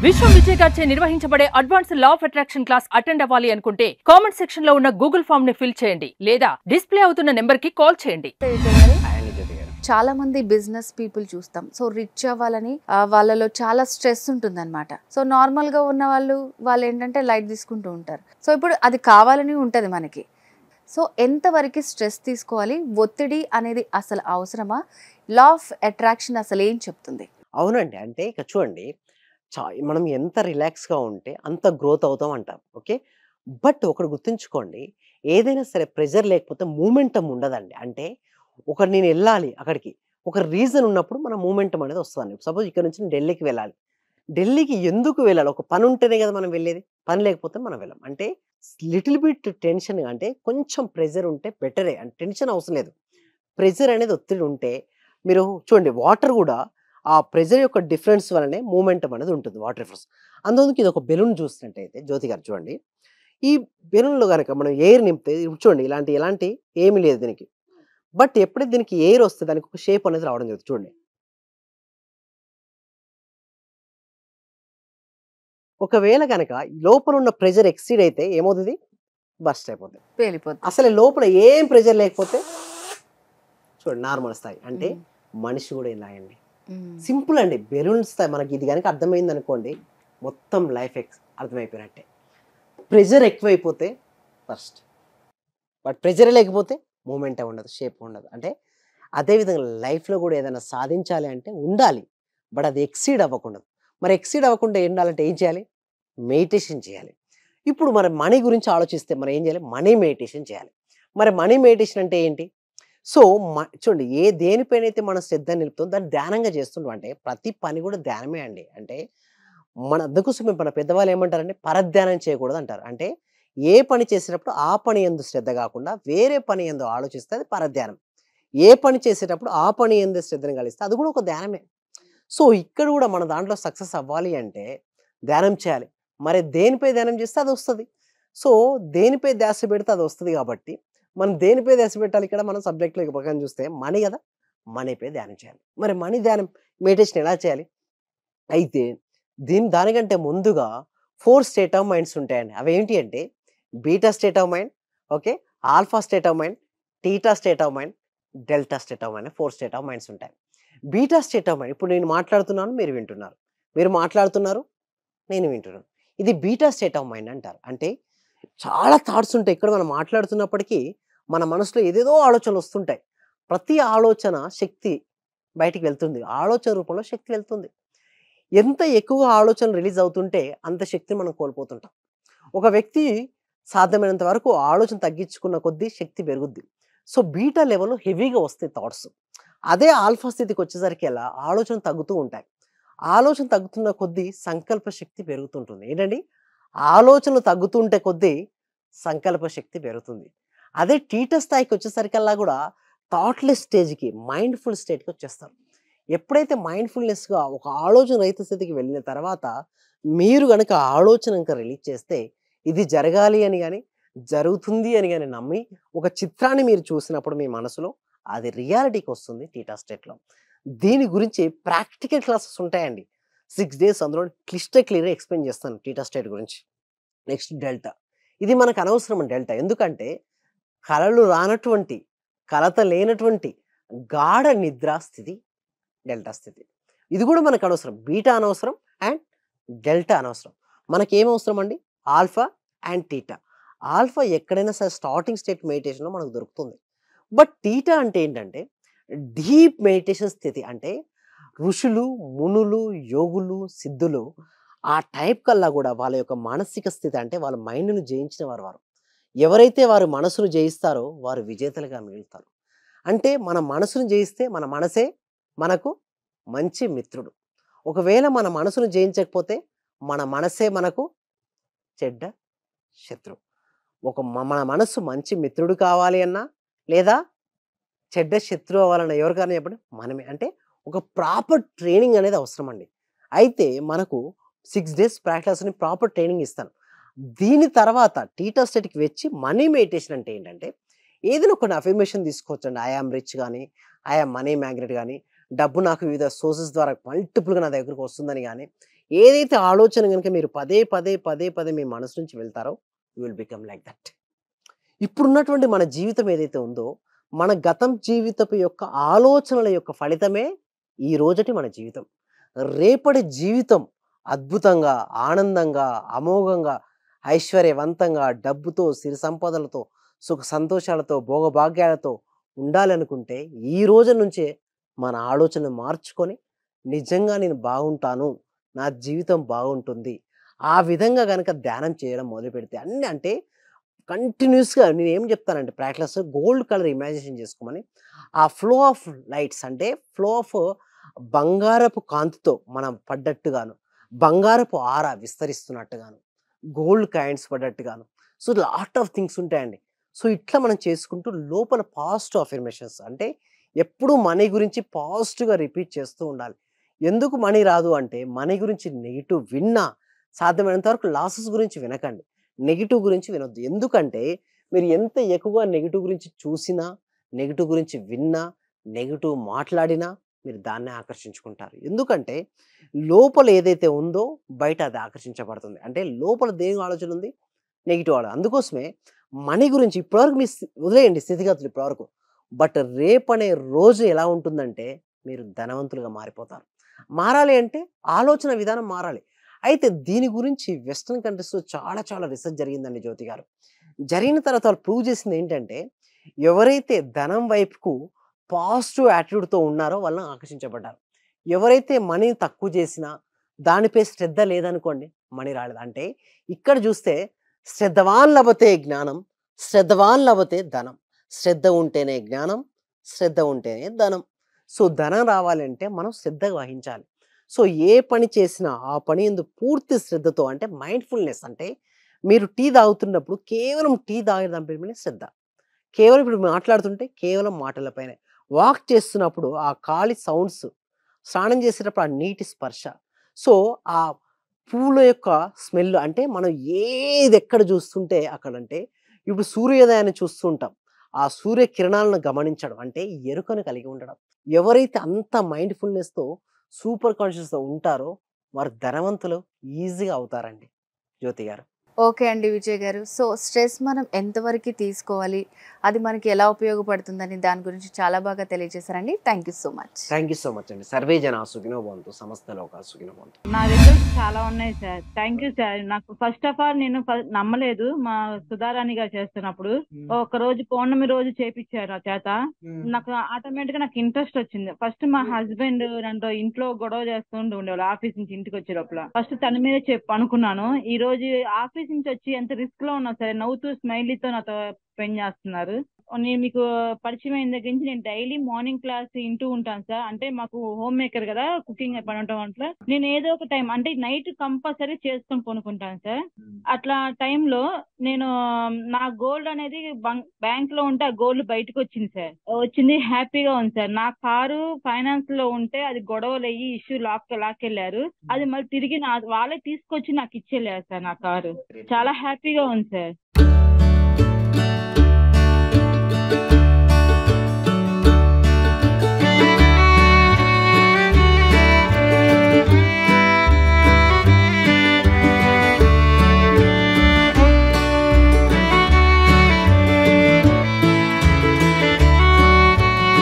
విశ్వం విజయ్ గారిచే నిర్వహించబడే advanced law of attraction class attend అవ్వాలి అనుకుంటే కామెంట్ సెక్షన్ లో ఉన్న గూగుల్ ఫామ్ ని ఫిల్ చేయండి లేదా డిస్ప్లే అవుతున్న నెంబర్ కి కాల్ చేయండి. చాలా మంది బిజినెస్ పీపుల్ చూస్తాం. సో రిచ్ అవ్వాలని వాళ్ళలో చాలా స్ట్రెస్ ఉంటుంది అనమాట. సో నార్మల్ గా ఉన్న వాళ్ళు ఏంటంటే లైట్ తీసుకుంటూ ఉంటారు. సో ఇప్పుడు అది కావాలని ఉంటది మనకి. సో ఎంతవరకు స్ట్రెస్ తీసుకోవాలి, ఒత్తిడి అనేది అసలు అవసరమా, లా ఆఫ్ అట్రాక్షన్ అసలు ఏం చెప్తుంది? అవునండి. అంటే ఇక చూడండి, మనం ఎంత రిలాక్స్‌గా ఉంటే అంత గ్రోత్ అవుతాం అంటాం. ఓకే. బట్ ఒకటి గుర్తుంచుకోండి, ఏదైనా సరే ప్రెషర్ లేకపోతే మూమెంటమ్ ఉండదండి. అంటే నేను ఎళ్ళాలి అక్కడికి. ఒక రీజన్ ఉన్నప్పుడు మన మూమెంటమ్ అనేది వస్తదండి. సపోజ్ ఇక్కడ నుంచి నేను ఢిల్లీకి వెళ్ళాలి. ఢిల్లీకి ఎందుకు వెళ్ళాలి? ఒక పని ఉంటేనే కదా మనం వెళ్ళేది. పని లేకపోతే మనం వెళ్ళం. అంటే లిటిల్ బిట్ టెన్షన్, అంటే కొంచెం ప్రెషర్ ఉంటే బెటరే. అంటే టెన్షన్ అవసరం లేదు. ప్రెషర్ అనేది ఒత్తిడి ఉంటే మీరు చూడండి, వాటర్ కూడా ఆ ప్రెషర్ యొక్క డిఫరెన్స్ వల్లనే మూమెంటం అనేది ఉంటుంది, వాటర్ డిఫరెన్స్. అందుకు ఇది ఒక బెలూన్ చూసినట్టయితే జ్యోతి గారు చూడండి, ఈ బెలూన్‌లో గనక మనం ఎయిర్ నింపితే ఇప్పుడు చూడండి, ఎలాంటి ఏమీ లేదు దీనికి. బట్ ఎప్పుడైతే దీనికి ఎయిర్ వస్తే దానికి ఒక షేప్ అనేది రావడం జరుగుతుంది చూడండి. ఒకవేళ గనక లోపల ఉన్న ప్రెషర్ ఎక్సీడ్ అయితే ఏమవుతది? బర్స్ట్ అయిపోద్ది. పేలిపోతుంది. అసలు లోపల ఏం ప్రెషర్ లేకపోతే చూడండి నార్మల్ స్థాయి. అంటే మనిషి కూడా ఇలాగండి. సింపుల్ అండి. బెలూన్ స్థాయి మనకి ఇది గనక అర్థమైంది అనుకోండి, మొత్తం లైఫ్ అర్థమైపోయినట్టే. ప్రెషర్ ఎక్కువైపోతే బర్స్ట్. బట్ ప్రెషర్ లేకపోతే మూమెంటే ఉండదు, షేప్ ఉండదు. అంటే అదేవిధంగా లైఫ్‌లో కూడా ఏదైనా సాధించాలి అంటే ఉండాలి. బట్ అది ఎక్సీడ్ అవ్వకూడదు. మరి ఎక్సీడ్ అవ్వకుండా ఉండాలంటే ఏం చేయాలి? మెడిటేషన్ చేయాలి. ఇప్పుడు మరి మనీ గురించి ఆలోచిస్తే మనం ఏం చేయాలి? మనీ మెడిటేషన్ చేయాలి. మరి మనీ మెడిటేషన్ అంటే ఏంటి? సో, చూడండి, దేనిపైనైతే మనం శ్రద్ధ నిలుపుతామో దాన్ని ధ్యానంగా చేస్తుంటాం. అంటే ప్రతి పని కూడా ధ్యానమే అండి. అంటే అందుకోసమే మన పెద్దవాళ్ళు ఏమంటారంటే పరధ్యానం చేయకూడదు అంటారు. అంటే ఏ పని చేసేటప్పుడు ఆ పని యందు శ్రద్ధ కాకుండా వేరే పని యందు ఆలోచిస్తే అది పరధ్యానం. ఏ పని చేసేటప్పుడు ఆ పని యందు శ్రద్ధను కలిగిస్తే అది కూడా ఒక ధ్యానమే. సో, ఇక్కడ కూడా మన దాంట్లో సక్సెస్ అవ్వాలి అంటే ధ్యానం చేయాలి. మరి దేనిపై ధ్యానం చేస్తే అదొస్తది. సో, దేనిపై ధ్యాస పెడితే అదొస్తది కాబట్టి, మనం దేనిపై ధ్యాస పెట్టాలి ఇక్కడ మనం సబ్జెక్ట్‌లో ఇక ప్రకారం చూస్తే మనీ గదా! మనీపై ధ్యానం చేయాలి. మరి మనీ ధ్యానం మెడిటేషన్ ఎలా చేయాలి? అయితే దానికంటే ముందుగా 4 స్టేట్ ఆఫ్ మైండ్స్ ఉంటాయండి. అవేంటి అంటే beta state of mind, okay, alpha state of mind, theta state of mind, delta state of mind, 4 state of minds ఉంటాయి. బీటా స్టేట్ ఆఫ్ మైండ్, ఇప్పుడు నేను మాట్లాడుతున్నాను, మీరు వింటున్నారు. మీరు మాట్లాడుతున్నారు, నేను వింటున్నాను. ఇది బీటా స్టేట్ ఆఫ్ మైండ్ అంటారు. అంటే చాలా థాట్స్ ఉంటాయి. ఇక్కడ మనం మాట్లాడుతున్నప్పటికీ మన మనసులో ఏదేదో ఆలోచనలు వస్తుంటాయి. ప్రతి ఆలోచన శక్తి బయటికి వెళ్తుంది. ఆలోచన రూపంలో శక్తి వెళ్తుంది. ఎంత ఎక్కువగా ఆలోచనలు రిలీజ్ అవుతుంటే అంత శక్తిని మనం కోల్పోతుంటాం. ఒక వ్యక్తి సాధ్యమైనంత వరకు ఆలోచన తగ్గించుకున్న కొద్దీ శక్తి పెరుగుద్ది. సో, బీటా లెవెల్‌లో హెవీగా వస్తాయి థాట్స్. అదే ఆల్ఫా స్థితికి వచ్చేసరికి ఎలా ఆలోచన తగ్గుతూ ఉంటాయి. ఆలోచన తగ్గుతున్న కొద్దీ సంకల్ప శక్తి పెరుగుతుంటుంది. ఏంటండి? ఆలోచనలు తగ్గుతుంటే కొద్దీ సంకల్ప శక్తి పెరుగుతుంది. అదే టీటా స్థాయికి వచ్చేసరికల్లా కూడా థాట్‌లెస్ స్టేజ్‌కి, మైండ్‌ఫుల్ స్టేట్‌కి వచ్చేస్తారు. ఎప్పుడైతే మైండ్‌ఫుల్‌నెస్‌గా ఒక ఆలోచన రహిత స్థితికి వెళ్ళిన తర్వాత మీరు గనక ఆలోచన గనక రిలీజ్ చేస్తే ఇది జరగాలి అని గాని, జరుగుతుంది అని గాని నమ్మి ఒక చిత్రాన్ని మీరు చూసినప్పుడు మీ మనసులో అది రియాలిటీకి వస్తుంది టీటా స్టేట్‌లో. దీని గురించి ప్రాక్టికల్ క్లాసెస్ ఉంటాయండి. 6 డేస్ అందులో క్లియర్‌గా ఎక్స్‌ప్లెయిన్ చేస్తాను టీటా స్టేట్ గురించి. Next delta. ఇది మనకు అనవసరం డెల్టా. ఎందుకంటే కలలు రానటువంటి, కలత లేనటువంటి గాఢ నిద్రా స్థితి డెల్టా స్థితి. ఇది కూడా మనకు అనవసరం. బీటా అనవసరం అండ్ డెల్టా అనవసరం. మనకేం అవసరం అండి? Alpha and theta. ఆల్ఫా ఎక్కడైనా సరే స్టార్టింగ్ స్టేట్ మెడిటేషన్‌లో మనకు దొరుకుతుంది. బట్ టీటా అంటే ఏంటంటే డీప్ మెడిటేషన్ స్థితి. అంటే ఋషులు, మునులు, యోగులు, సిద్ధులు ఆ టైప్ కల్లా కూడా వాళ్ళ యొక్క మానసిక స్థితి, అంటే వాళ్ళ మైండ్‌ను జయించిన వారు. ఎవరైతే వారి మనసును జయిస్తారో వారు విజేతలుగా మిగులుతారు. అంటే మన మనసును జయిస్తే మన మనసే మనకు మంచి మిత్రుడు. ఒకవేళ మన మనసును జయించకపోతే మన మనసే మనకు చెడ్డ శత్రువు. మన మనస్సు మంచి మిత్రుడు కావాలి అన్నా, లేదా చెడ్డ శత్రువు అవ్వాలన్నా ఎవరికైనా చెప్పండి మనమే. అంటే ఒక ప్రాపర్ ట్రైనింగ్ అనేది అవసరం అండి. అయితే మనకు 6 డేస్ ప్రాక్టీస్‌ని ప్రాపర్ ట్రైనింగ్ ఇస్తాను. దీని తర్వాత టీటా స్టేట్‌కి వచ్చి మనీ మెడిటేషన్ అంటే ఏంటంటే ఏదైనా ఒక అఫర్మేషన్ తీసుకోవచ్చండి. ఐ యామ్ రిచ్ గాని, ఐ యామ్ మనీ మ్యాగ్నెట్ గాని, డబ్బు నాకు వివిధ సోర్సెస్ ద్వారా మల్టిపుల్‌గా నా దగ్గరికి వస్తుందని గాని, ఏదైతే ఆలోచన గనుక మీరు పదే, పదే, పదే, పదే మీ మనసు నుంచి వెళ్తారో you will become like that. ఇప్పుడున్నటువంటి మన జీవితం ఏదైతే ఉందో, మన గతం జీవితపు యొక్క ఆలోచనల యొక్క ఫలితమే ఈ రోజటి మన జీవితం. రేపటి జీవితం అద్భుతంగా, ఆనందంగా, అమోఘంగా, ఐశ్వర్యవంతంగా, డబ్బుతో, సిరి సంపదలతో, సుఖ సంతోషాలతో, భోగభాగ్యాలతో ఉండాలనుకుంటే ఈ రోజు నుంచే మన ఆలోచన మార్చుకొని నిజంగా నేను బాగుంటాను, నా జీవితం బాగుంటుంది. ఆ విధంగా గనక ధ్యానం చేయడం మొదలుపెడితే అన్నీ అంటే కంటిన్యూస్‌గా నేనేం చెప్తానంటే ప్రాక్టీస్‌లో గోల్డ్ కలర్ ఇమాజినేషన్ చేసుకోమని. ఆ ఫ్లో ఆఫ్ లైట్స్ అంటే ఫ్లో ఆఫ్ బంగారపు కాంతితో మనం పడ్డట్టుగాను, బంగారపు ఆర విస్తరిస్తున్నట్టుగాను, గోల్డ్ కాయిన్స్ పడ్డట్టుగాను. సో, లాట్ ఆఫ్ థింగ్స్ ఉంటాయండి. సో, ఇట్లా మనం చేసుకుంటూ లోపల పాజిటివ్ అఫర్మేషన్స్ అంటే ఎప్పుడూ మనీ గురించి పాజిటివ్‌గా రిపీట్ చేస్తూ ఉండాలి. ఎందుకు మనీ రాదు అంటే మనీ గురించి నెగెటివ్ విన్నా సాధ్యమైనంత వరకు లాసెస్ గురించి వినకండి. నెగెటివ్ గురించి వినొద్దు. ఎందుకంటే మీరు ఎంత ఎక్కువగా నెగెటివ్ గురించి చూసినా, నెగెటివ్ గురించి విన్నా, నెగెటివ్ మాట్లాడినా మీరు దాన్నే ఆకర్షించుకుంటారు. ఎందుకంటే లోపల ఏదైతే ఉందో బయట అది ఆకర్షించబడుతుంది. అంటే లోపల దేని ఆలోచన ఉంది? నెగెటివ్ ఆలోచన. అందుకోసమే మనీ గురించి ఇప్పటివరకు మీ వదిలేయండి స్థితిగతులు ఇప్పటివరకు. బట్ రేపనే రోజు ఎలా ఉంటుందంటే మీరు ధనవంతులుగా మారిపోతారు. మారాలి అంటే ఆలోచన విధానం మారాలి. అయితే దీని గురించి వెస్టర్న్ కంట్రీస్‌లో చాలా చాలా రిసర్చ్ జరిగిందండి జ్యోతి గారు. జరిగిన తర్వాత వాళ్ళు ప్రూవ్ చేసింది ఏంటంటే, ఎవరైతే ధనం వైపుకు పాజిటివ్ యాటిట్యూడ్‌తో ఉన్నారో వాళ్ళని ఆకర్షించబడ్డారు. ఎవరైతే మనీ తక్కువ చేసినా, దానిపై శ్రద్ధ లేదనుకోండి, మనీ రాలేదు. అంటే ఇక్కడ చూస్తే శ్రద్ధవాన్ లభతే జ్ఞానం, శ్రద్ధవాన్ లభతే ధనం. శ్రద్ధ ఉంటేనే జ్ఞానం, శ్రద్ధ ఉంటేనే ధనం. సో, ధనం రావాలంటే మనం శ్రద్ధ వహించాలి. సో, ఏ పని చేసినా ఆ పని యందు పూర్తి శ్రద్ధతో అంటే మైండ్‌ఫుల్‌నెస్ అంటే మీరు టీ తాగుతున్నప్పుడు కేవలం టీ తాగడం పైనే శ్రద్ధ. కేవలం ఇప్పుడు మాట్లాడుతుంటే కేవలం మాటలపైనే. వాక్ చేస్తున్నప్పుడు ఆ గాలి సౌండ్స్, స్నానం చేసేటప్పుడు ఆ నీటి స్పర్శ. సో, ఆ పూల యొక్క స్మెల్ అంటే మనం ఏదెక్కడ చూస్తుంటే అక్కడంటే ఇప్పుడు సూర్యోదయాన్ని చూస్తూ ఉంటాం. ఆ సూర్య కిరణాలను గమనించడం అంటే ఎరుకను కలిగి ఉండడం. ఎవరైతే అంత మైండ్‌ఫుల్‌నెస్‌తో సూపర్ కాన్షియస్‌తో ఉంటారో వారు ధనవంతులు ఈజీగా అవుతారండి జ్యోతి గారు. ఓకే అండి విజయ్ గారు. సో స్ట్రెస్ మనం ఎంతవరకు తీసుకోవాలి, అది మనకి ఎలా ఉపయోగపడుతుందని దాని గురించి చాలా బాగా తెలియజేశారండి. Thank you so much. Thank you so much అండి. సర్వే జనా సుఖినో భవంతు. సమస్త లోకా సుఖినో భవంతు. నా రిజల్ట్స్ చాలా ఉన్నాయి సార్. Thank you sir. నాకు ఫస్ట్ ఆఫ్ ఆల్ నేను నమ్మలేదు మా సుధారాణి గారు చేస్తున్నప్పుడు. ఒక రోజు పౌర్ణమి రోజు చేపించారు నా చేత. నాకు ఆటోమేటిక్ గా నాకు ఇంట్రెస్ట్ వచ్చింది. ఫస్ట్ మా హస్బెండ్ నన్ను ఇంట్లో గొడవ చేస్తూ ఉండేవాళ్ళు ఆఫీస్ నుంచి ఇంటికి వచ్చే లోపల. ఫస్ట్ తన మీద అనుకున్నాను. ఈ రోజు ఆఫీస్ నుంచి వచ్చి ఎంత రిస్క్ లో ఉన్నా సరే నవ్వుతూ స్మైలీతో నాతో స్పెండ్ చేస్తున్నారు. నేను మీకు పరిచయం అయిన దగ్గర నుంచి నేను డైలీ మార్నింగ్ క్లాస్ వింటూ ఉంటాను సార్. అంటే మాకు హోమ్ మేకర్ కదా, కుకింగ్ పని ఉండటం వల్ల నేను ఏదో ఒక టైం అంటే నైట్ కంపల్సరీ చేసుకొని కొనుక్కుంటాను సార్. అట్లా టైంలో నేను నా గోల్డ్ అనేది బ్యాంక్ లో ఉంటే ఆ గోల్డ్ బయటకు వచ్చింది సార్. వచ్చింది, హ్యాపీగా ఉంది సార్. నా కారు ఫైనాన్స్ లో ఉంటే అది గొడవలు అయ్యి ఇష్యూ లాక్కెళ్లారు. అది మళ్ళీ తిరిగి వాళ్ళే తీసుకొచ్చి నాకు ఇచ్చేళ్ళారు సార్ నా కారు. చాలా హ్యాపీగా ఉంది సార్.